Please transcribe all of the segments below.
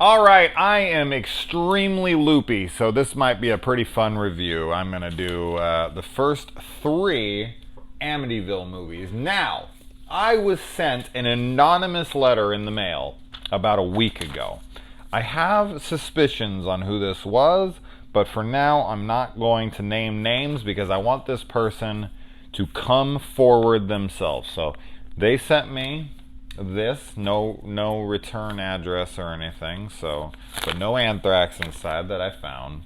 All right, I am extremely loopy, so this might be a pretty fun review. I'm going to do the first three Amityville movies. Now, I was sent an anonymous letter in the mail about a week ago. I have suspicions on who this was, but for now, I'm not going to name names because I want this person to come forward themselves. So they sent me this, no return address or anything, so but no anthrax inside that I found.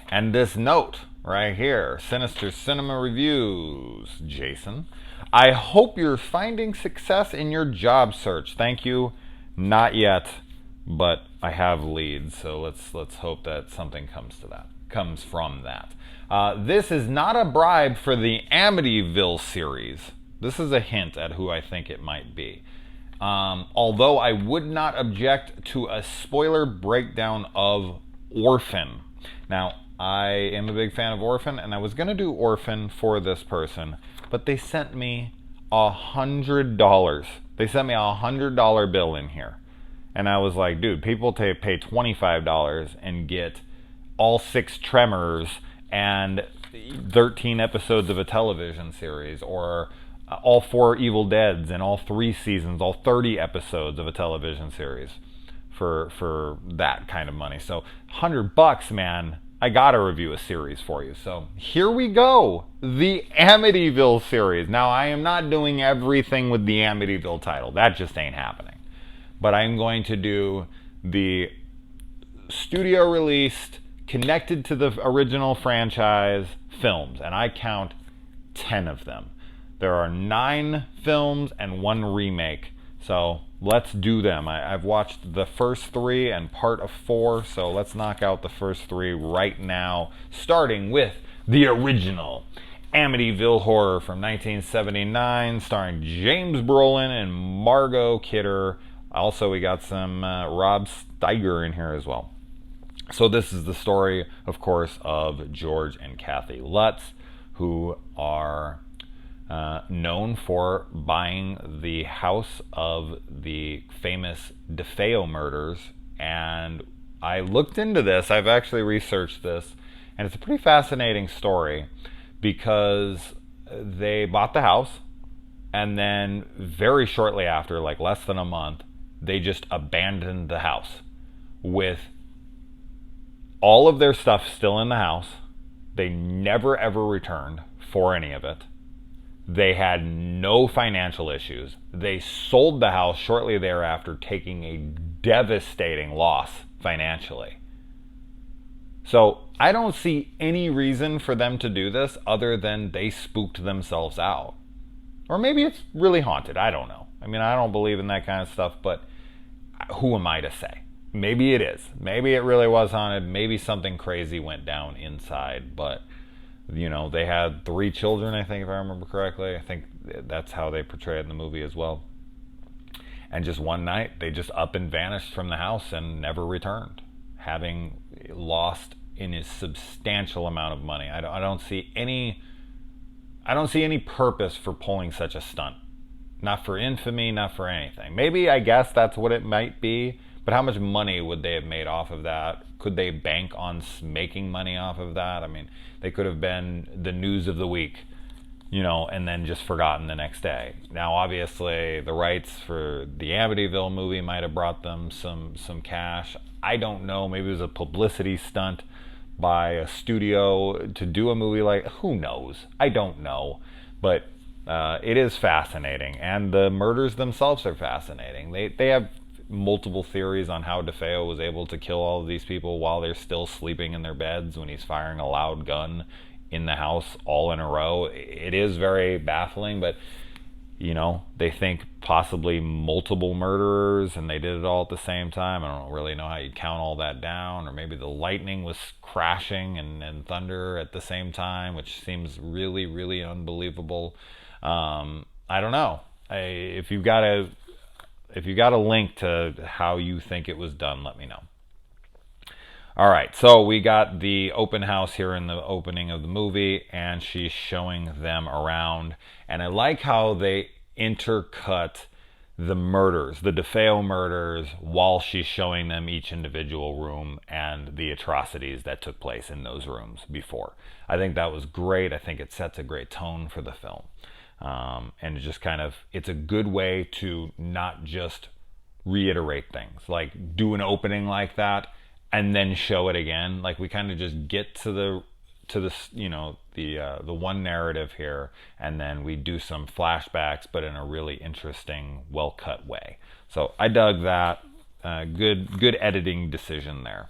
And this note right here: Sinister Cinema Reviews, Jason. I hope you're finding success in your job search. Thank you. Not yet, but I have leads, so let's hope that something comes from that. This is not a bribe for the Amityville series. This is a hint at who I think it might be. Although I would not object to a spoiler breakdown of Orphan. Now, I am a big fan of Orphan, and I was going to do Orphan for this person, but they sent me $100. They sent me $100 bill in here. And I was like, dude, people pay $25 and get all 6 Tremors and 13 episodes of a television series, or all 4 Evil Deads and all 3 seasons, all 30 episodes of a television series for that kind of money. So $100, man, I gotta review a series for you. So here we go, the Amityville series. Now, I am not doing everything with the Amityville title. That just ain't happening. But I'm going to do the studio released, connected to the original franchise films, and I count 10 of them. There are 9 films and 1 remake, so let's do them. I've watched the first 3 and part of 4, so let's knock out the first 3 right now, starting with the original Amityville Horror from 1979, starring James Brolin and Margot Kidder. Also, we got some Rob Steiger in here as well. So this is the story, of course, of George and Kathy Lutz, who are known for buying the house of the famous DeFeo murders. And I looked into this. I've actually researched this, and it's a pretty fascinating story because they bought the house, and then very shortly after, like less than a month, they just abandoned the house with all of their stuff still in the house. They never ever returned for any of it. They had no financial issues. They sold the house shortly thereafter, taking a devastating loss financially. So I don't see any reason for them to do this other than they spooked themselves out. Or maybe it's really haunted. I don't know. I mean, I don't believe in that kind of stuff, but who am I to say? Maybe it is. Maybe it really was haunted. Maybe something crazy went down inside. But, you know, they had 3 children, I think, if I remember correctly. I think that's how they portray it in the movie as well. And just one night, they just up and vanished from the house and never returned, having lost in a substantial amount of money. I don't see any purpose for pulling such a stunt. Not for infamy, not for anything. Maybe, I guess that's what it might be, but how much money would they have made off of that? Could they bank on making money off of that? I mean, they could have been the news of the week, you know, and then just forgotten the next day. Now, obviously, the rights for the Amityville movie might have brought them some cash. I don't know. Maybe it was a publicity stunt by a studio to do a movie like, who knows? I don't know. But it is fascinating, and the murders themselves are fascinating. They have multiple theories on how DeFeo was able to kill all of these people while they're still sleeping in their beds when he's firing a loud gun in the house all in a row. It is very baffling, but you know, they think possibly multiple murderers and they did it all at the same time. I don't really know how you count all that down, or maybe the lightning was crashing and thunder at the same time, which seems really, really unbelievable. I don't know. If you've got a link to how you think it was done, let me know. All right, so we got the open house here in the opening of the movie, and she's showing them around. And I like how they intercut the murders, the DeFeo murders, while she's showing them each individual room and the atrocities that took place in those rooms before. I think that was great. I think it sets a great tone for the film. And it just kind of, it's a good way to not just reiterate things, like do an opening like that and then show it again. Like we kind of just get to the the one narrative here, and then we do some flashbacks, but in a really interesting, well cut way. So I dug that. Good editing decision there.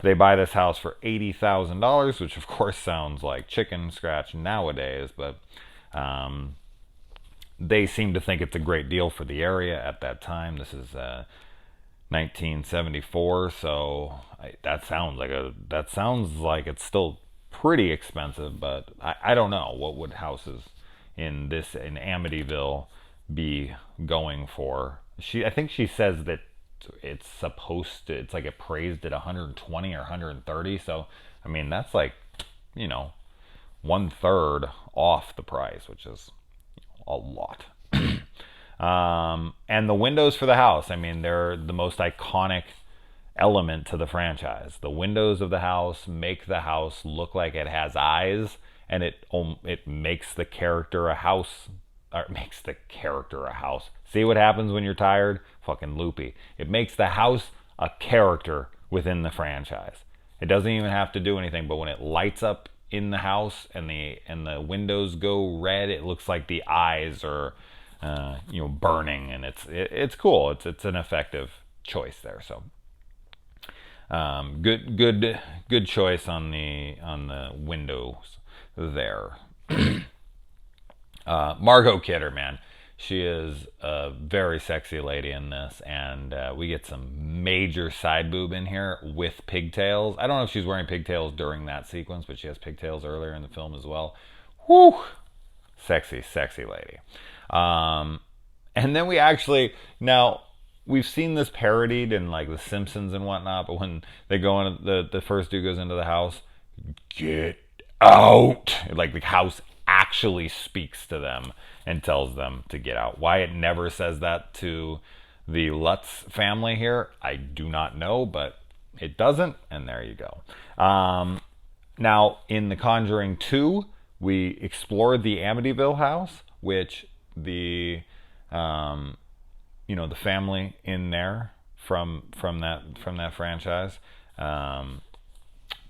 They buy this house for $80,000, which of course sounds like chicken scratch nowadays, but they seem to think it's a great deal for the area at that time. This is 1974, so that sounds like it's still pretty expensive, but I don't know what would houses in Amityville be going for. I think she says that it's like appraised at 120 or 130, so I mean that's like, 1/3 off the price, which is a lot. And the windows for the house, I mean, they're the most iconic element to the franchise. The windows of the house make the house look like it has eyes, and it makes the character a house, or it makes the character a house. See what happens when you're tired? Fucking loopy. It makes the house a character within the franchise. It doesn't even have to do anything, but when it lights up in the house and the windows go red, it looks like the eyes are burning, and it's cool. It's an effective choice there. So good choice on the windows there. Margot Kidder, man, she is a very sexy lady in this, and we get some major side boob in here with pigtails. I don't know if she's wearing pigtails during that sequence, but she has pigtails earlier in the film as well. Whew, sexy lady. And then we've seen this parodied in like The Simpsons and whatnot, but when they go in, the first dude goes into the house, get out, like the house actually speaks to them and tells them to get out. Why it never says that to the Lutz family here, I do not know, but it doesn't, and there you go. Now, in The Conjuring 2, we explored the Amityville house, which the the family in there from that franchise,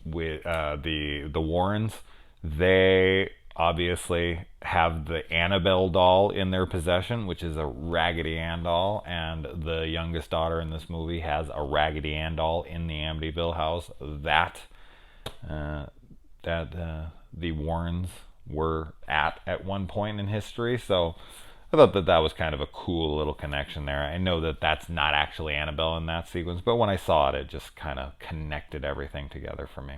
with the Warrens, they obviously have the Annabelle doll in their possession, which is a Raggedy Ann doll, and the youngest daughter in this movie has a Raggedy Ann doll in the Amityville house that the Warrens were at one point in history. So I thought that was kind of a cool little connection there. I know that that's not actually Annabelle in that sequence, but when I saw it, it just kind of connected everything together for me.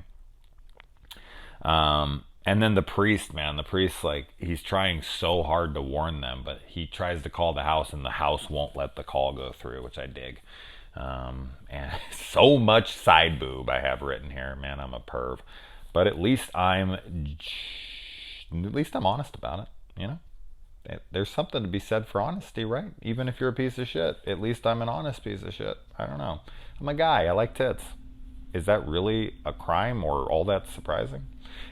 And then the priest, man, like, he's trying so hard to warn them, but he tries to call the house, and the house won't let the call go through, which I dig. And so much side boob I have written here. Man, I'm a perv. But at least I'm honest about it, There's something to be said for honesty, right? Even if you're a piece of shit, at least I'm an honest piece of shit. I don't know. I'm a guy. I like tits. Is that really a crime or all that surprising?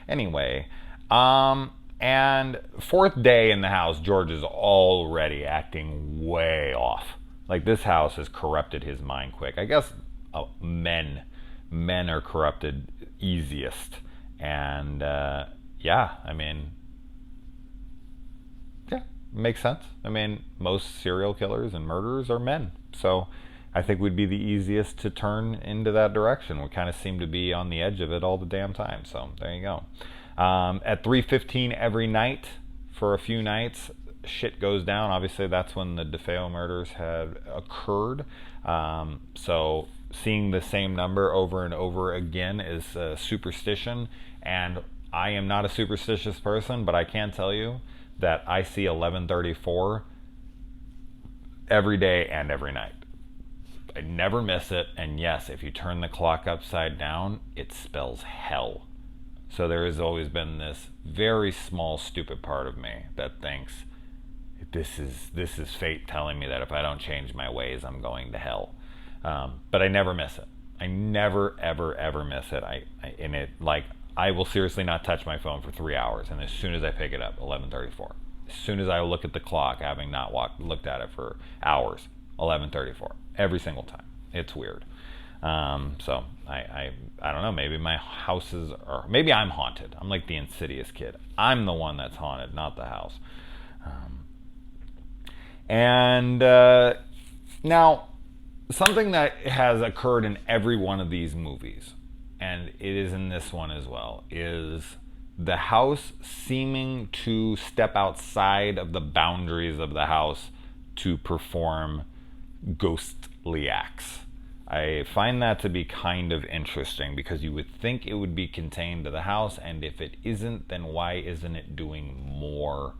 Anyway, and fourth day in the house, George is already acting way off. Like, this house has corrupted his mind quick. I guess men are corrupted easiest. And makes sense. I mean, most serial killers and murderers are men. So I think we'd be the easiest to turn into that direction. We kind of seem to be on the edge of it all the damn time. So there you go. At 3:15 every night for a few nights, shit goes down. Obviously, that's when the DeFeo murders had occurred. So seeing the same number over and over again is superstition. And I am not a superstitious person, but I can tell you that I see 11:34 every day and every night. I never miss it, and yes, if you turn the clock upside down, it spells hell. So there has always been this very small, stupid part of me that thinks this is fate telling me that if I don't change my ways, I'm going to hell. But I never miss it. I never ever miss it. I will seriously not touch my phone for 3 hours, and as soon as I pick it up, 11:34. As soon as I look at the clock, having not looked at it for hours, 11:34. Every single time. It's weird. So I don't know. Maybe my houses are. Maybe I'm haunted. I'm like the insidious kid. I'm the one that's haunted, not the house. Now, something that has occurred in every one of these movies, and it is in this one as well, is the house seeming to step outside of the boundaries of the house to perform ghostly acts. I find that to be kind of interesting because you would think it would be contained to the house, and if it isn't, then why isn't it doing more?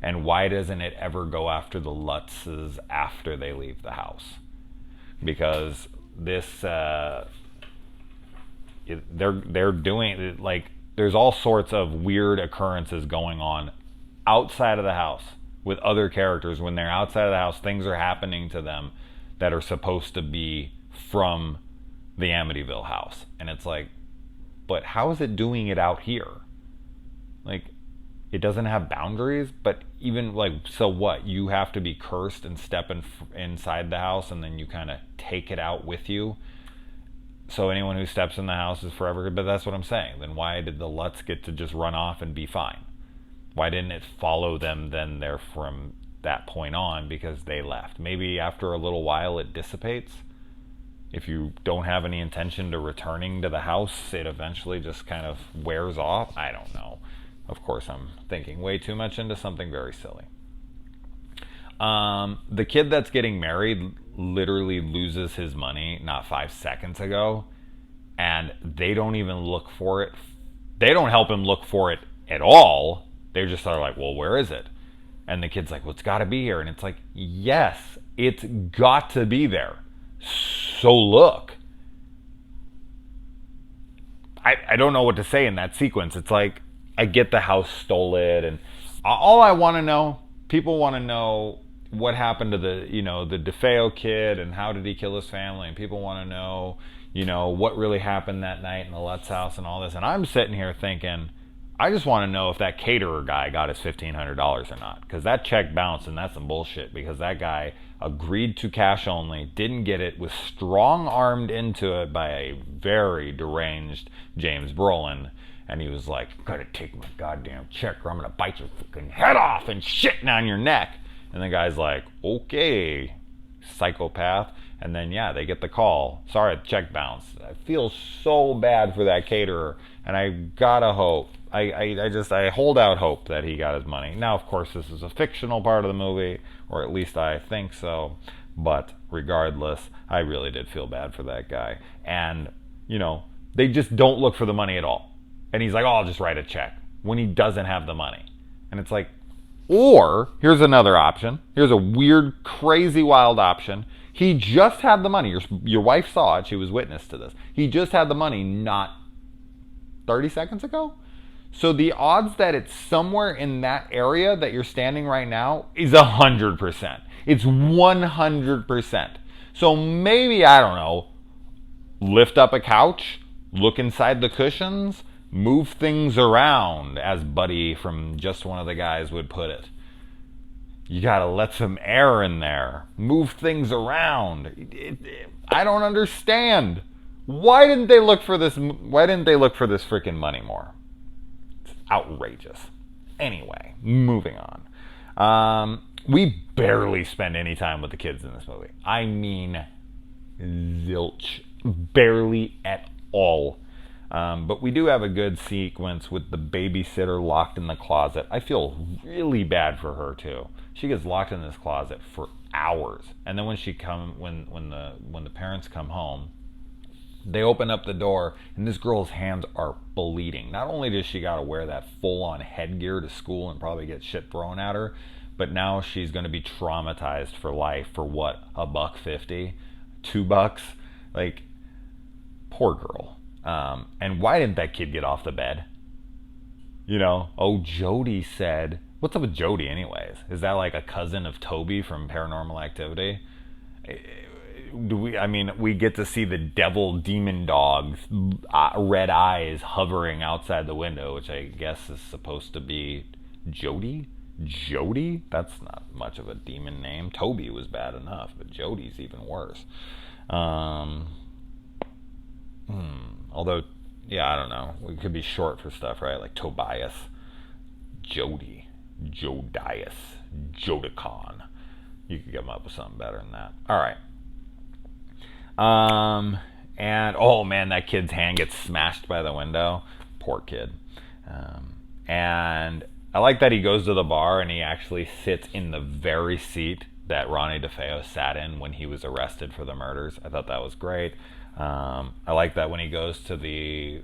And why doesn't it ever go after the Lutzes after they leave the house? Because this, they're doing, like, there's all sorts of weird occurrences going on outside of the house with other characters. When they're outside of the house, things are happening to them that are supposed to be from the Amityville house. And it's like, but how is it doing it out here? Like, it doesn't have boundaries, but even like, so what? You have to be cursed and step inside the house, and then you kind of take it out with you. So anyone who steps in the house is forever. But that's what I'm saying. Then why did the Lutz get to just run off and be fine? Why didn't it follow them then there from that point on, because they left? Maybe after a little while it dissipates. If you don't have any intention to returning to the house, it eventually just kind of wears off. I don't know. Of course, I'm thinking way too much into something very silly. The kid that's getting married literally loses his money not 5 seconds ago, and they don't even look for it. They don't help him look for it at all. They just are like, well, where is it? And the kid's like, well, it's got to be here. And it's like, yes, it's got to be there. So look. I don't know what to say in that sequence. It's like, I get the house stole it, and all I want to know, people want to know what happened to the DeFeo kid, and how did he kill his family, and people want to know, what really happened that night in the Lutz house and all this. And I'm sitting here thinking, I just want to know if that caterer guy got his $1,500 or not, because that check bounced, and that's some bullshit, because that guy agreed to cash only, didn't get it, was strong-armed into it by a very deranged James Brolin. And he was like, gotta take my goddamn check or I'm gonna bite your fucking head off and shit down your neck. And the guy's like, okay, psychopath. And then, yeah, they get the call. Sorry, the check bounced. I feel so bad for that caterer. And I gotta hope. I hold out hope that he got his money. Now, of course, this is a fictional part of the movie, or at least I think so. But regardless, I really did feel bad for that guy. And, they just don't look for the money at all. And he's like, oh, I'll just write a check, when he doesn't have the money. And it's like, or here's another option. Here's a weird, crazy, wild option. He just had the money. Your wife saw it. She was witness to this. He just had the money not 30 seconds ago. So the odds that it's somewhere in that area that you're standing right now is 100%. It's 100%. So maybe, I don't know, lift up a couch, look inside the cushions, move things around, as Buddy from Just One of the Guys would put it. You gotta let some air in there. Move things around. I don't understand. Why didn't they look for this? Why didn't they look for this freaking money more? It's outrageous. Anyway, moving on. We barely spend any time with the kids in this movie. I mean, zilch. Barely at all. But we do have a good sequence with the babysitter locked in the closet. I feel really bad for her too. She gets locked in this closet for hours, and then when the parents come home, they open up the door, and this girl's hands are bleeding. Not only does she got to wear that full-on headgear to school and probably get shit thrown at her, but now she's going to be traumatized for life for what, $1.50, $2? Like, poor girl. And why didn't that kid get off the bed? Jody said What's up with Jody, anyways? Is that like a cousin of Toby from Paranormal Activity? We get to see the devil demon dog's red eyes hovering outside the window, which I guess is supposed to be Jody? Jody? That's not much of a demon name. Toby was bad enough, but Jody's even worse. Although, yeah, I don't know. It could be short for stuff, right? Like Tobias, Jody, Jodias, Jodicon. You could come up with something better than that. All right. And oh man, that kid's hand gets smashed by the window. Poor kid. And I like that he goes to the bar and he actually sits in the very seat that Ronnie DeFeo sat in when he was arrested for the murders. I thought that was great. I like that when he goes to the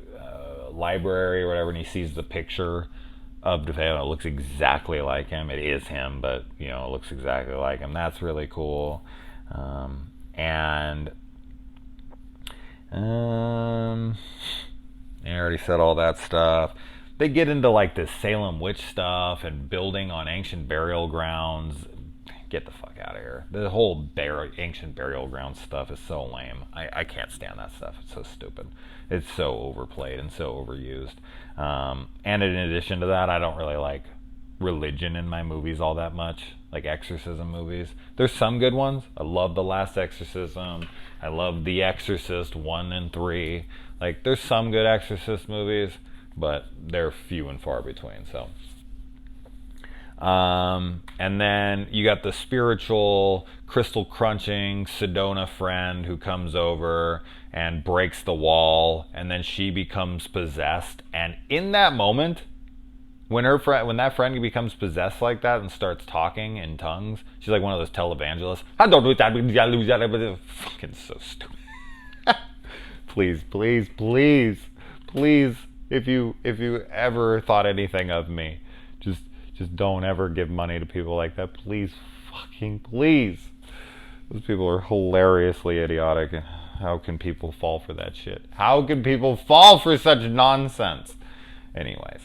library or whatever and he sees the picture of DeFeo. It looks exactly like him. It is him, but it looks exactly like him. That's really cool. And I already said all that stuff. They get into like this Salem witch stuff and building on ancient burial grounds. Get the fuck out of here. The whole ancient burial ground stuff is so lame. I can't stand that stuff. It's so stupid. It's so overplayed and so overused. And in addition to that, I don't really like religion in my movies all that much, like exorcism movies. There's some good ones. I love The Last Exorcism. I love The Exorcist 1 and 3. Like, there's some good exorcist movies, but they're few and far between. So and then you got the spiritual crystal crunching Sedona friend who comes over and breaks the wall, and then she becomes possessed. And in that moment, when that friend becomes possessed like that and starts talking in tongues, she's like one of those televangelists. I don't do that. Fucking so stupid. Please, if you ever thought anything of me, just don't ever give money to people like that. Please, fucking please. Those people are hilariously idiotic. How can people fall for that shit? How can people fall for such nonsense? Anyways,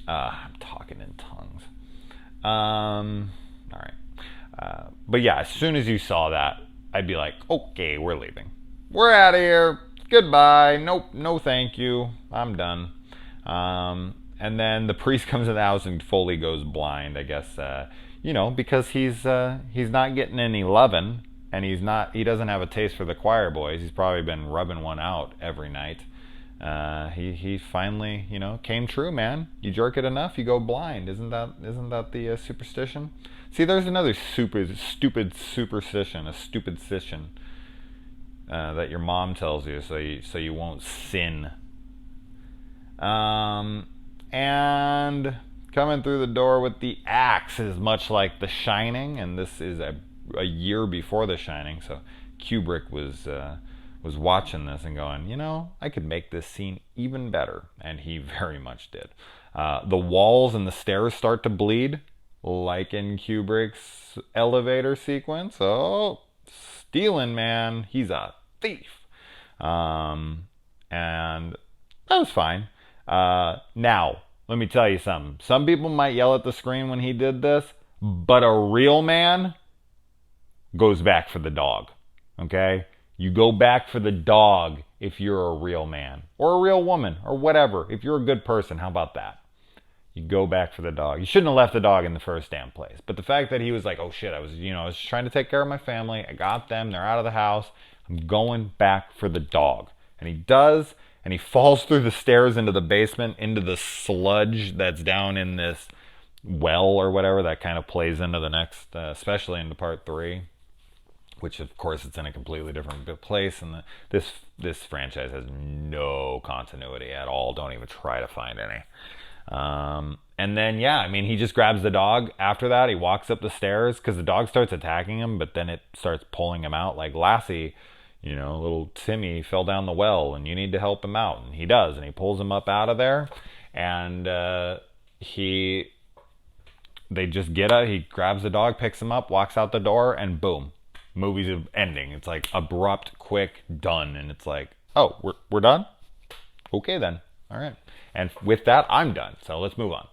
I'm talking in tongues. All right. But yeah, as soon as you saw that, I'd be like, okay, we're leaving. We're out of here. Goodbye. Nope. No thank you. I'm done. And then the priest comes in the house and Foley goes blind, I guess, because he's not getting any lovin', and he doesn't have a taste for the choir boys. He's probably been rubbing one out every night. He finally, came true, man. You jerk it enough, you go blind. Isn't that the superstition? See, there's another stupid superstition, a stupid stition, that your mom tells you so you won't sin. And coming through the door with the axe is much like The Shining, and this is a year before The Shining, so Kubrick was watching this and going, I could make this scene even better, and he very much did. The walls and the stairs start to bleed, like in Kubrick's elevator sequence. Oh, stealing, man. He's a thief. And that was fine. Now, let me tell you something. Some people might yell at the screen when he did this, but a real man goes back for the dog. Okay? You go back for the dog if you're a real man or a real woman or whatever. If you're a good person, how about that? You go back for the dog. You shouldn't have left the dog in the first damn place. But the fact that he was like, oh shit, I was just trying to take care of my family. I got them. They're out of the house. I'm going back for the dog. And he does. And he falls through the stairs into the basement, into the sludge that's down in this well or whatever. That kind of plays into the next, especially into part 3, which of course it's in a completely different place. And this franchise has no continuity at all. Don't even try to find any. And then, he just grabs the dog. After that, he walks up the stairs because the dog starts attacking him, but then it starts pulling him out. Like, Lassie, little Timmy fell down the well and you need to help him out. And he does, and he pulls him up out of there. And they just get out. He grabs the dog, picks him up, walks out the door, and boom. Movie's ending. It's like abrupt, quick, done. And it's like, oh, we're done? Okay then. All right. And with that, I'm done. So let's move on.